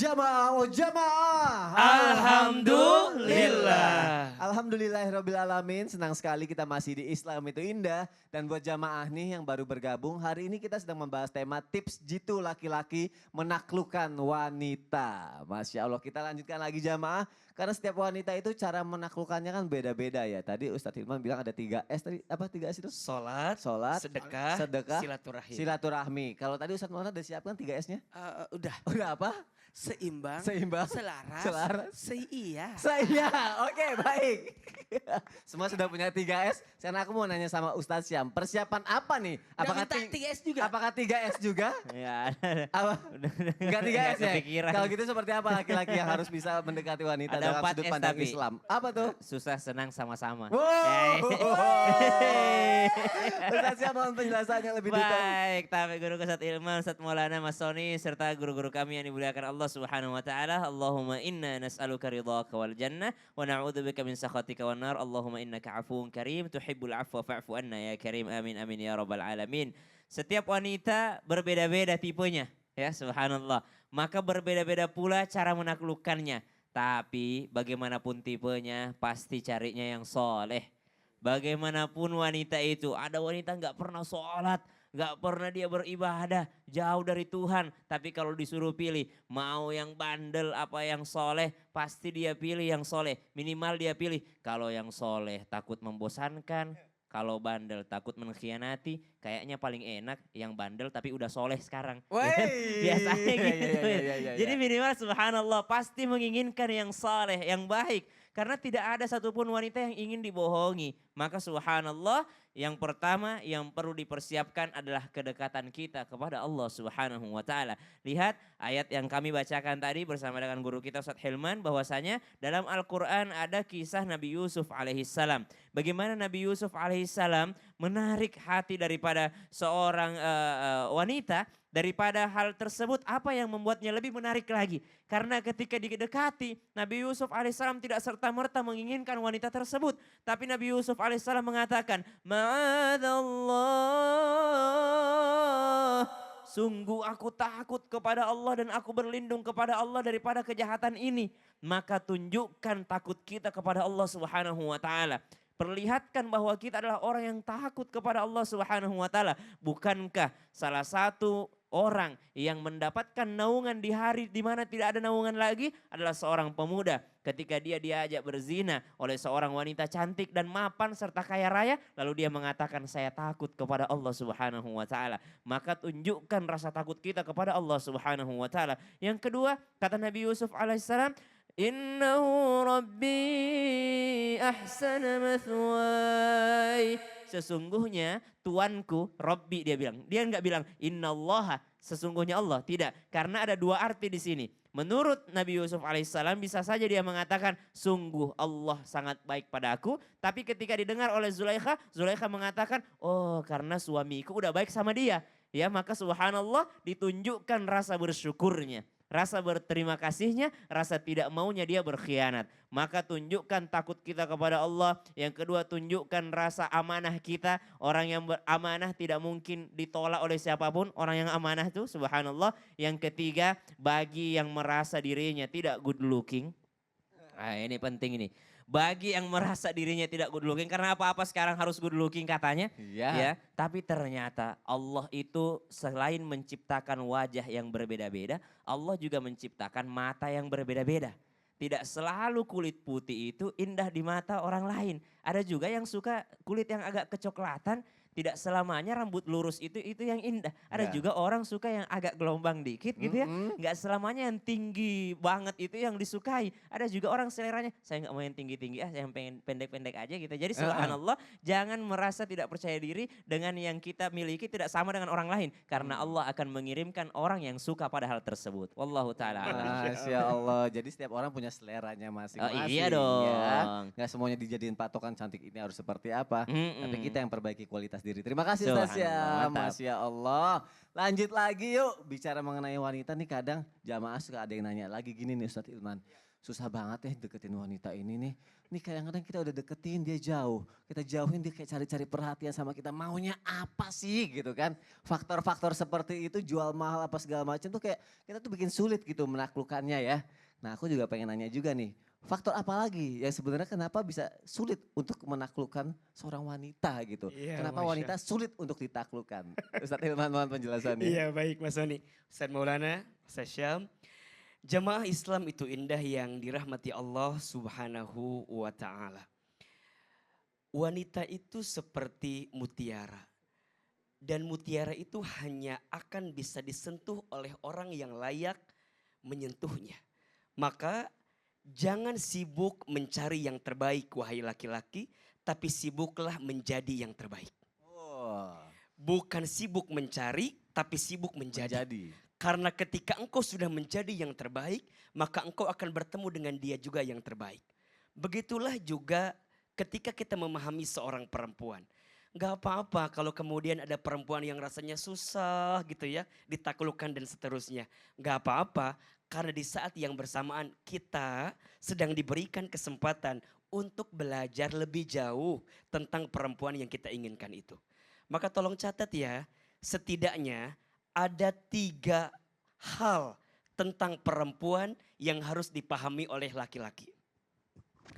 Jamaah, oh jamaah. Alhamdulillah. Alhamdulillahirrabbilalamin, senang sekali kita masih di Islam itu indah. Dan buat jamaah nih yang baru bergabung, hari ini kita sedang membahas tema tips jitu laki-laki menaklukkan wanita. Masya Allah, kita lanjutkan lagi jamaah. Karena setiap wanita itu cara menaklukkannya kan beda-beda ya. Tadi Ustadz Hilman bilang ada 3S tadi, apa 3S itu? Sholat, Sholat, sedekah, silaturahim. silaturahmi. Kalau tadi Ustadz Maulana udah siapkan 3S-nya? Udah, Udah apa? seimbang, Seimbang, selaras, seia. Saya, oke baik. Semua sudah punya 3S. Sekarang aku mau nanya sama Ustadz Syam, persiapan apa nih? Apakah 3S juga? Apakah 3S juga? Ya, Apa? Enggak 3S ya? kepikiran. Kalau gitu seperti apa laki-laki yang harus bisa mendekati wanita Ada dalam 4 sudut S pandang tapi. Islam? Apa tuh? susah senang sama-sama. Wow. Hey. Ustadz Syam mohon penjelasannya lebih detail. Baik, tapi guru Ustadz Ilman, Ustadz Maulana Mas Soni, serta guru-guru kami yang dimuliakan Allah Subhanahu wa taala. Allahumma inna nas'aluka ridhaka wal jannah wa na'udzubika min sakhatika wan nar. Allahumma innaka afuwun karim tuhibbul afwa fa'fu anna ya karim. Amin amin ya rabbal alamin. Setiap wanita berbeda-beda tipenya, ya subhanallah. Maka berbeda-beda pula cara menaklukkannya. Tapi bagaimanapun tipenya pasti carinya yang soleh. Bagaimanapun wanita itu, ada wanita nggak pernah sholat, nggak pernah dia beribadah, jauh dari Tuhan. Tapi kalau disuruh pilih, mau yang bandel apa yang soleh, pasti dia pilih yang soleh. Minimal dia pilih, kalau yang soleh takut membosankan, kalau bandel takut mengkhianati, kayaknya paling enak yang bandel tapi udah soleh sekarang. Biasanya gitu. Jadi minimal subhanallah pasti menginginkan yang soleh, yang baik. Karena tidak ada satupun wanita yang ingin dibohongi. Maka subhanallah yang pertama yang perlu dipersiapkan adalah kedekatan kita kepada Allah Subhanahu wa taala. Lihat ayat yang kami bacakan tadi bersama dengan guru kita Ustadz Hilman, bahwasanya dalam Al-Qur'an ada kisah Nabi Yusuf alaihissalam. Bagaimana Nabi Yusuf alaihissalam menarik hati daripada seorang wanita. Daripada hal tersebut, apa yang membuatnya lebih menarik lagi? Karena ketika didekati, Nabi Yusuf alaihissalam tidak serta-merta menginginkan wanita tersebut. Tapi Nabi Yusuf alaihissalam mengatakan, Ma'adallah, sungguh aku takut kepada Allah dan aku berlindung kepada Allah daripada kejahatan ini. Maka tunjukkan takut kita kepada Allah Subhanahu wa taala. Perlihatkan bahwa kita adalah orang yang takut kepada Allah Subhanahu wa taala. Bukankah salah satu orang yang mendapatkan naungan di hari di mana tidak ada naungan lagi adalah seorang pemuda ketika dia diajak berzina oleh seorang wanita cantik dan mapan serta kaya raya, lalu dia mengatakan saya takut kepada Allah Subhanahu wa taala. Maka tunjukkan rasa takut kita kepada Allah Subhanahu wa taala. Yang kedua, kata Nabi Yusuf alaihissalam, Innahu Rabbi ahsana mathwai. Sesungguhnya Tuanku, Rabbi dia bilang. Dia enggak bilang innallaha, sesungguhnya Allah. Tidak, karena ada dua arti di sini. Menurut Nabi Yusuf alaihissalam bisa saja dia mengatakan sungguh Allah sangat baik pada aku. Tapi ketika didengar oleh Zulaikha, Zulaikha mengatakan oh karena suamiku udah baik sama dia. Ya maka subhanallah ditunjukkan rasa bersyukurnya. Rasa berterima kasihnya, rasa tidak maunya dia berkhianat. Maka tunjukkan takut kita kepada Allah. Yang kedua tunjukkan rasa amanah kita. Orang yang beramanah tidak mungkin ditolak oleh siapapun. Orang yang amanah itu subhanallah. Yang ketiga bagi yang merasa dirinya tidak good looking. Nah, ini penting ini. Bagi yang merasa dirinya tidak good looking, karena apa-apa sekarang harus good looking katanya. Iya. Ya, tapi ternyata Allah itu selain menciptakan wajah yang berbeda-beda, Allah juga menciptakan mata yang berbeda-beda. Tidak selalu kulit putih itu indah di mata orang lain. Ada juga yang suka kulit yang agak kecoklatan. Tidak selamanya rambut lurus itu yang indah. Ada juga orang suka yang agak gelombang dikit gitu ya. Nggak selamanya yang tinggi banget itu yang disukai. Ada juga orang seleranya, saya nggak mau yang tinggi-tinggi yang pengen pendek-pendek aja gitu. Jadi subhanallah jangan merasa tidak percaya diri dengan yang kita miliki tidak sama dengan orang lain. Karena Allah akan mengirimkan orang yang suka pada hal tersebut. Wallahu ta'ala a'lam. Masya Allah, jadi setiap orang punya seleranya masing-masing. Oh, iya dong. Ya. Nggak semuanya dijadiin patokan cantik ini harus seperti apa. Tapi kita yang perbaiki kualitas diri. Terima kasih Ustaz ya, Masya Allah. Lanjut lagi yuk, bicara mengenai wanita nih kadang jamaah suka ada yang nanya lagi gini nih Ustaz Ilman. susah banget ya deketin wanita ini nih. Nih kadang-kadang kita udah deketin dia jauh. Kita jauhin dia kayak cari-cari perhatian sama kita. Maunya apa sih gitu kan. Faktor-faktor seperti itu jual mahal apa segala macam tuh kayak kita tuh bikin sulit gitu menaklukkannya ya. Nah aku juga pengen nanya juga nih. Faktor apa lagi yang sebenarnya kenapa bisa sulit untuk menaklukkan seorang wanita gitu. Iya, Kenapa Masya. wanita sulit untuk ditaklukkan. Ustadz Hilman mohon penjelasannya. Iya baik Mas Soni. Ustaz Maulana, Ustaz Syam. Jamaah Islam itu indah yang dirahmati Allah Subhanahu wa taala. Wanita itu seperti mutiara. Dan mutiara itu hanya akan bisa disentuh oleh orang yang layak menyentuhnya. Maka jangan sibuk mencari yang terbaik wahai laki-laki, tapi sibuklah menjadi yang terbaik. Oh, Bukan sibuk mencari, tapi sibuk menjadi. menjadi. Karena ketika engkau sudah menjadi yang terbaik, maka engkau akan bertemu dengan dia juga yang terbaik. Begitulah juga ketika kita memahami seorang perempuan. Gak apa-apa kalau kemudian ada perempuan yang rasanya susah gitu ya, ditaklukkan dan seterusnya. Gak apa-apa karena di saat yang bersamaan kita sedang diberikan kesempatan untuk belajar lebih jauh tentang perempuan yang kita inginkan itu. Maka tolong catat ya, setidaknya ada 3 hal tentang perempuan yang harus dipahami oleh laki-laki.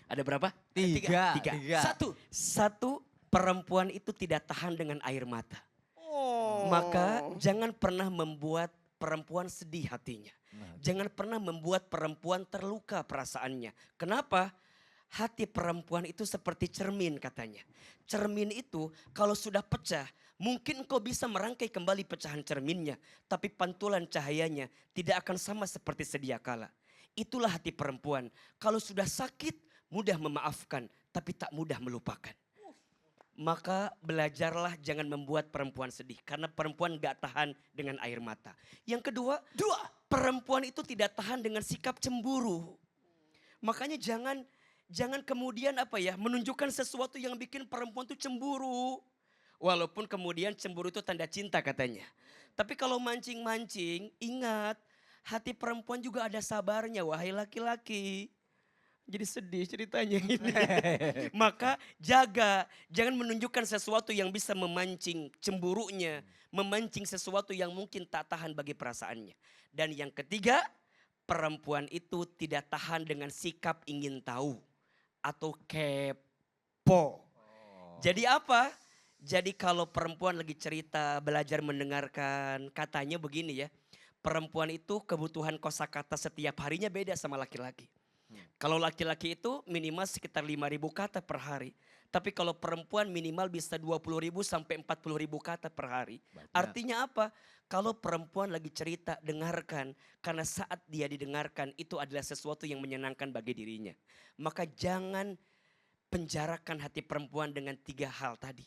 Ada berapa? Tiga. Satu, perempuan itu tidak tahan dengan air mata. Oh. Maka jangan pernah membuat perempuan sedih hatinya. Jangan pernah membuat perempuan terluka perasaannya. Kenapa? Hati perempuan itu seperti cermin katanya. Cermin itu kalau sudah pecah, mungkin kau bisa merangkai kembali pecahan cerminnya. Tapi pantulan cahayanya tidak akan sama seperti sedia kala. Itulah hati perempuan. Kalau sudah sakit, mudah memaafkan, tapi tak mudah melupakan. Maka belajarlah jangan membuat perempuan sedih. Karena perempuan gak tahan dengan air mata. Yang kedua, perempuan itu tidak tahan dengan sikap cemburu. Makanya jangan kemudian menunjukkan sesuatu yang bikin perempuan itu cemburu. Walaupun kemudian cemburu itu tanda cinta katanya. Tapi kalau mancing-mancing, ingat hati perempuan juga ada sabarnya wahai laki-laki. Jadi sedih ceritanya ini. Maka jangan menunjukkan sesuatu yang bisa memancing cemburunya. Memancing sesuatu yang mungkin tak tahan bagi perasaannya. Dan yang ketiga, perempuan itu tidak tahan dengan sikap ingin tahu. Atau kepo. Jadi apa? Jadi kalau perempuan lagi cerita, belajar mendengarkan, katanya begini ya. Perempuan itu kebutuhan kosakata setiap harinya beda sama laki-laki. Kalau laki-laki itu minimal sekitar 5.000 kata per hari. Tapi kalau perempuan minimal bisa 20.000 sampai 40.000 kata per hari. Banyak. Artinya apa? Kalau perempuan lagi cerita, dengarkan. Karena saat dia didengarkan itu adalah sesuatu yang menyenangkan bagi dirinya. Maka jangan penjarakan hati perempuan dengan 3 hal tadi.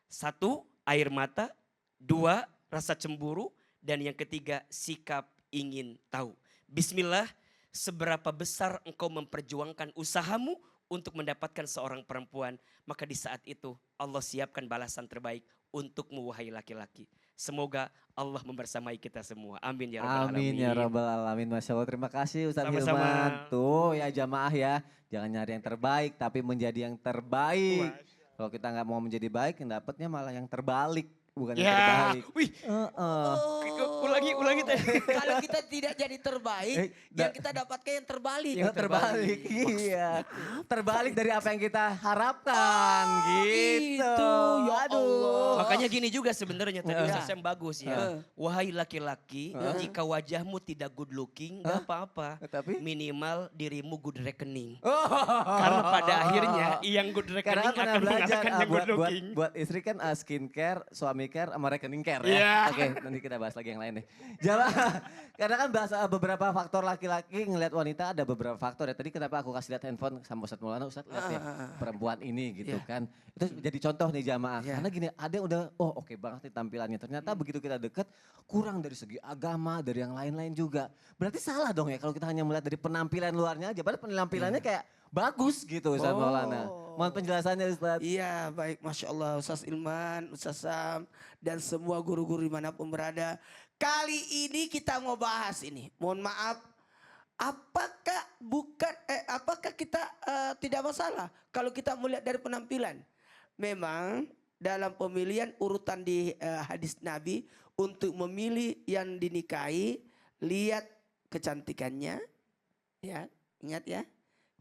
1, air mata. 2, rasa cemburu. Dan yang ketiga, sikap ingin tahu. Bismillah. Seberapa besar engkau memperjuangkan usahamu untuk mendapatkan seorang perempuan, maka di saat itu Allah siapkan balasan terbaik untukmu wahai laki-laki. Semoga Allah membersamai kita semua. Amin ya rabbal alamin. Amin ya rabbal alamin. Masya Allah, terima kasih Ustadz Sama-sama. Hilman. Tuh ya jamaah ya, jangan nyari yang terbaik tapi menjadi yang terbaik. Kalau kita nggak mau menjadi baik, yang dapatnya malah yang terbalik, bukan yang terbaik. Wih, ulangi tadi. Kalau kita tidak jadi terbaik, yang kita dapatkan yang terbalik. Yang terbalik, iya. Terbalik dari apa yang kita harapkan, gitu. gitu, ya Allah. Makanya gini juga sebenarnya tadi Ya. Ustaz yang bagus ya. Wahai laki-laki, jika wajahmu tidak good looking, gak apa-apa. Tapi? Minimal dirimu good reckoning. Oh. Karena pada akhirnya yang good Karena reckoning pernah akan belajar mengalahkan yang good looking. buat istri kan skincare, suami care, sama rekening care Iya. ya. Oke, nanti kita bahas lagi yang lain deh. Jawab, karena kan bahas beberapa faktor laki-laki ngelihat wanita ada beberapa faktor ya. Tadi kenapa aku kasih lihat handphone sama Ustadz Maulana, Ustadz lihat ya perempuan ini gitu Iya. kan. Itu jadi contoh nih jamaah. Iya. Karena gini, ada yang udah oke banget nih tampilannya. Ternyata begitu kita deket kurang dari segi agama, dari yang lain-lain juga. Berarti salah dong ya kalau kita hanya melihat dari penampilan luarnya aja. Padahal penampilannya kayak bagus gitu Ustadz Maulana. Mohon penjelasannya Ustadz. Iya baik, Masya Allah Ustaz Ilman, Ustaz Sam, dan semua guru-guru dimanapun berada. Kali ini kita mau bahas ini, mohon maaf apakah kita tidak masalah kalau kita melihat dari penampilan? Memang dalam pemilihan urutan di hadis Nabi untuk memilih yang dinikahi, lihat kecantikannya, ya, ingat ya,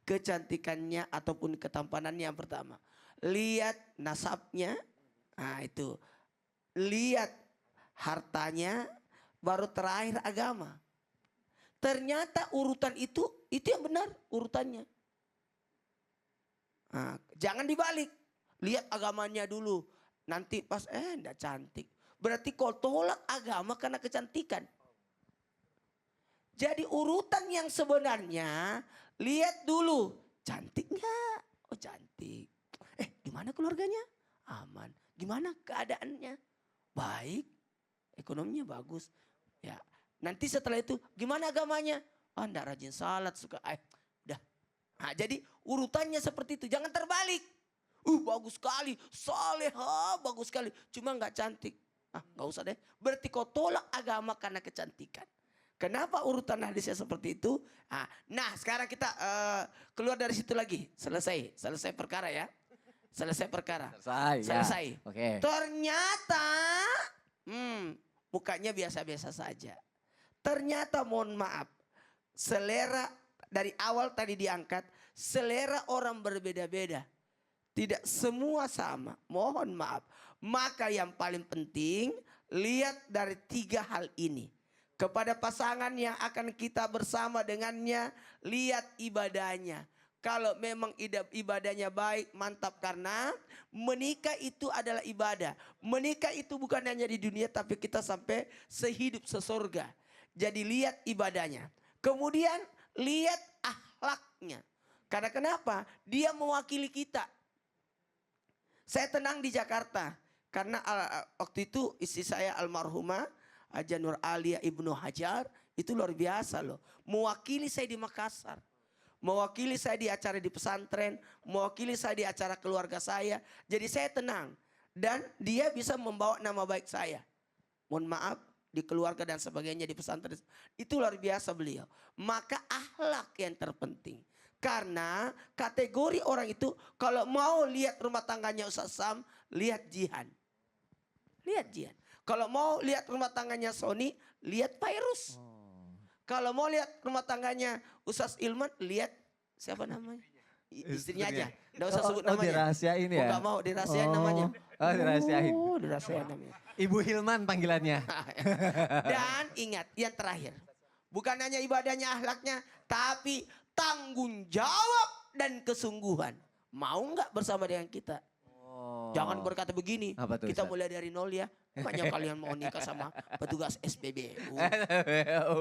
kecantikannya ataupun ketampanannya yang pertama. Lihat nasabnya, nah itu, lihat hartanya, baru terakhir agama. Ternyata urutan itu yang benar urutannya. Nah, jangan dibalik. Lihat agamanya dulu. Nanti pas enggak cantik. Berarti kau tolak agama karena kecantikan. Jadi urutan yang sebenarnya lihat dulu. Cantik enggak? Oh cantik. Gimana keluarganya? Aman. Gimana keadaannya? Baik. Ekonominya bagus. Ya. Nanti setelah itu gimana agamanya? Enggak rajin salat, suka udah. Nah, jadi urutannya seperti itu. Jangan terbalik. Bagus sekali, soleha, bagus sekali. Cuma nggak cantik. Nggak usah deh. Berarti kau tolak agama karena kecantikan. Kenapa urutan hadisnya seperti itu? Nah sekarang kita keluar dari situ lagi. Selesai perkara ya. Selesai perkara. Selesai. Ya. Oke. Ternyata mukanya biasa-biasa saja. Ternyata mohon maaf. Selera dari awal tadi diangkat. Selera orang berbeda-beda. Tidak semua sama. Mohon maaf. Maka yang paling penting lihat dari 3 hal ini. Kepada pasangan yang akan kita bersama dengannya, lihat ibadahnya. Kalau memang ibadahnya baik, mantap, karena menikah itu adalah ibadah. Menikah itu bukan hanya di dunia tapi kita sampai sehidup sesurga. Jadi lihat ibadahnya. Kemudian lihat akhlaknya. Karena kenapa? Dia mewakili kita. Saya tenang di Jakarta karena waktu itu istri saya almarhumah Haja Nur Alia Ibnu Hajar itu luar biasa loh. Mewakili saya di Makassar. Mewakili saya di acara di pesantren. Mewakili saya di acara keluarga saya. Jadi saya tenang. Dan dia bisa membawa nama baik saya. Mohon maaf di keluarga dan sebagainya di pesantren. Itu luar biasa beliau. Maka akhlak yang terpenting. Karena kategori orang itu kalau mau lihat rumah tangganya Ustaz Sam, lihat Jihan. Lihat Jihan. Kalau mau lihat rumah tangganya Sony, lihat Pairus. Kalau mau lihat rumah tangganya Ustaz Ilman, lihat siapa namanya? Istrinya aja. Nggak usah sebut namanya. Dirahasiain ya? Nggak mau dirahasiain namanya. Dirahasiain. Dirahasiain namanya. Ibu Hilman panggilannya. Dan ingat yang terakhir. Bukan hanya ibadahnya, akhlaknya, tapi tanggung jawab dan kesungguhan. Mau nggak bersama dengan kita? Jangan berkata begini, Apa tuh, kita Ustaz? mulai dari nol ya. Banyak kalian mau nikah sama petugas SPBU.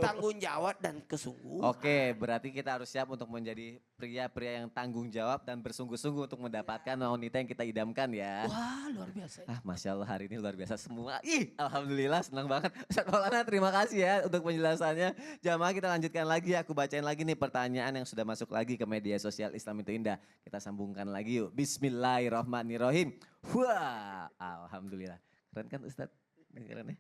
Tanggung jawab dan kesungguhan. Oke, berarti kita harus siap untuk menjadi pria-pria yang tanggung jawab dan bersungguh-sungguh untuk mendapatkan wanita yang kita idamkan ya. Wah luar biasa. Masya Allah hari ini luar biasa semua. Alhamdulillah senang banget. Ustaz Maulana terima kasih ya untuk penjelasannya. Jamaah kita lanjutkan lagi, aku bacain lagi nih pertanyaan yang sudah masuk lagi ke media sosial Islam itu Indah. Kita sambungkan lagi yuk. Bismillahirrahmanirrahim. Wah, alhamdulillah. Keren kan Ustadz? Keren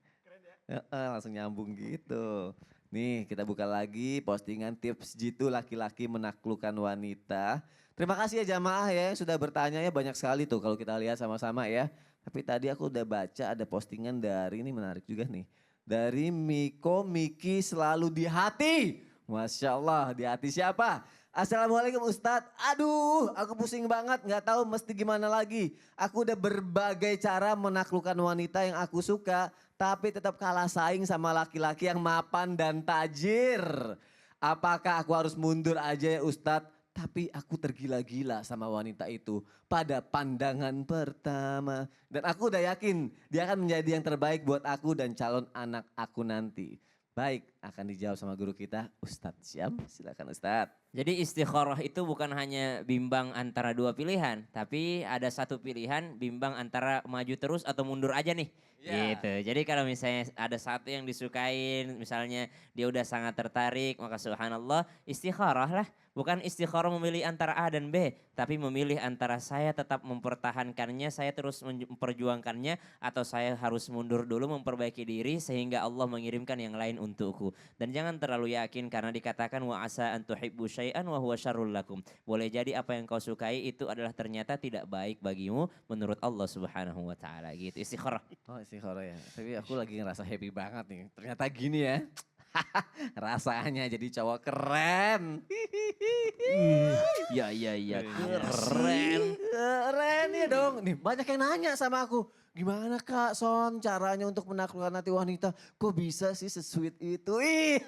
ya? Langsung nyambung gitu. Nih kita buka lagi postingan tips jitu laki-laki menaklukkan wanita. Terima kasih ya jamaah ya yang sudah bertanya ya, banyak sekali tuh kalau kita lihat sama-sama ya. Tapi tadi aku udah baca ada postingan dari, ini menarik juga nih. Dari Miki selalu di hati. Masya Allah, di hati siapa? Assalamualaikum Ustadz, aduh aku pusing banget gak tahu mesti gimana lagi. Aku udah berbagai cara menaklukkan wanita yang aku suka, tapi tetap kalah saing sama laki-laki yang mapan dan tajir. Apakah aku harus mundur aja ya Ustadz? Tapi aku tergila-gila sama wanita itu pada pandangan pertama. Dan aku udah yakin dia akan menjadi yang terbaik buat aku dan calon anak aku nanti. Baik, akan dijawab sama guru kita Ustadz Syam. Silakan Ustadz. Jadi istikharah itu bukan hanya bimbang antara 2 pilihan, tapi ada satu pilihan bimbang antara maju terus atau mundur aja nih. Ya. Gitu. Jadi kalau misalnya ada satu yang disukain, misalnya dia udah sangat tertarik, maka subhanallah istikharah lah. Bukan istikharah memilih antara A dan B, tapi memilih antara saya tetap mempertahankannya, saya terus memperjuangkannya, atau saya harus mundur dulu memperbaiki diri sehingga Allah mengirimkan yang lain untukku. Dan jangan terlalu yakin karena dikatakan wa asa an tuhibbu syai'an wa huwa syarrul lakum. Boleh jadi apa yang kau sukai itu adalah ternyata tidak baik bagimu menurut Allah Subhanahu wa taala gitu. Istikharah. Oh istikharah ya. Tapi aku lagi ngerasa happy banget nih. Ternyata gini ya. Rasanya jadi cowok keren. Ya Keren. Keren ya dong. Nih banyak yang nanya sama aku. Gimana Kak Son caranya untuk menaklukkan hati wanita? Kok bisa sih se-sweet itu? Ih,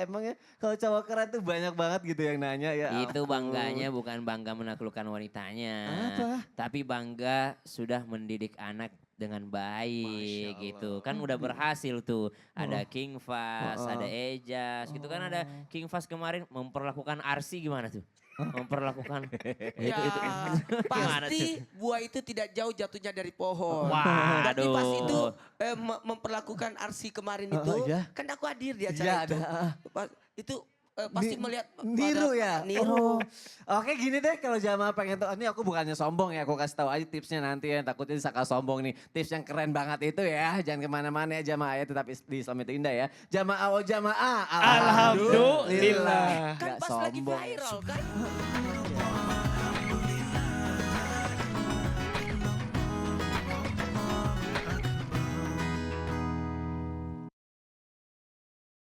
emangnya kalau cowok keren tuh banyak banget gitu yang nanya ya. Itu ampun. bangganya bukan bangga menaklukkan wanitanya. Apa? Tapi bangga sudah mendidik anak dengan baik Masya gitu. Allah. Kan udah berhasil tuh. Ada Oh. King Fast, ada Ejas gitu kan, ada King Fast kemarin memperlakukan Arsi gimana tuh? Memperlakukan Ya, Gimana pasti buah itu tidak jauh jatuhnya dari pohon. Waduh. Berarti pas itu memperlakukan Arsi kemarin itu, iya. kan aku hadir di Iya, acara itu. ada. Itu pasti melihat Niru ya? Niru. Oh. Oke gini deh kalau jamaah pengen tahu. Ini aku bukannya sombong ya, aku kasih tahu aja tipsnya nanti ya. Takutnya disangka sombong nih. Tips yang keren banget itu ya. Jangan kemana-mana ya jamaah ya, tetap di Islam itu indah ya. Jamaah oh jamaah. Alhamdulillah. Kan Nggak pas lagi sombong. viral kan.